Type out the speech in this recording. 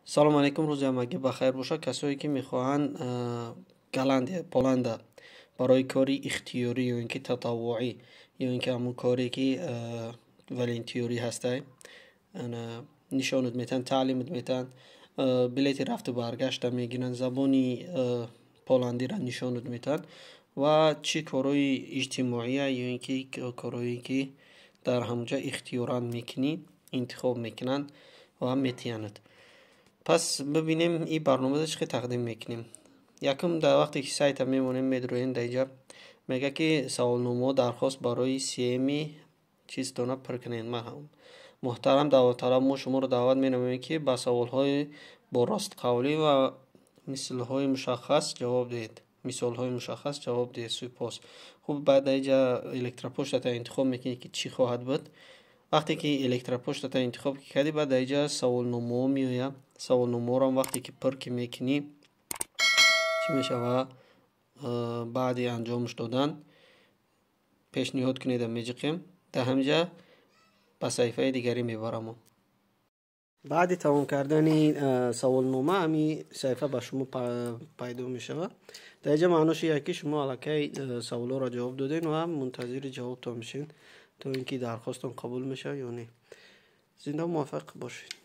салом алейкум, рӯзи ҳамагӣ бахайр бошад. Касое ки мехоҳанд Голландия, Поланда барои кори ихтиёрӣ ё ин ки татаввуӣ ё ин ки ҳамун коре ки волонтёрӣ ҳастай нишонат метаҳанд, таълимат метаҳанд, билети рафту баргашта мегиранд, забони поландиро нишонат метаҳанд ва чӣ корои иҷтимоия ё ин ки корое ки дар ҳамҷа ихтиёран мекунӣ, интихоб мекунанд ва метиянад. Пас бибинем ин барномада чӣ тақдим мекунем. Якум дар вақте ки сайта мемонем медроем даинҷа мега ки саволнома дархост барои сиеми чизтона пур кунед. Муҳтарам даъватталаб, мо шуморо даъват менамоем ки ба саволҳои бо ростқавлӣ ва мисолҳои мушаххас ҷавоб диҳед. Супос. Хуб, баъд даинҷа электропоштата интихоб мекунед ки чӣ хоҳад буд. вақте ки электропоштата интихоб кардӣ, баъд даинҷа саволномаҳо меояд. Саволномаҳоро вақте ки пур ки мекунӣ чӣ мешава, баъди анҷомш додан пешниҳод кунед меҷиқем. Дар ҳамҷа ба саҳифаи дигарӣ мебарам. баъди тамом кардани саволнома ҳамин саҳифа ба шумо пайдо мешавад. дар инҷа маънош ин ки шумо аллакай саволҳоро ҷавоб додед ва мунтазири ҷавобтон мешед то ин ки дархостон қабул мешавад ё не. зинда муваффақ бошед.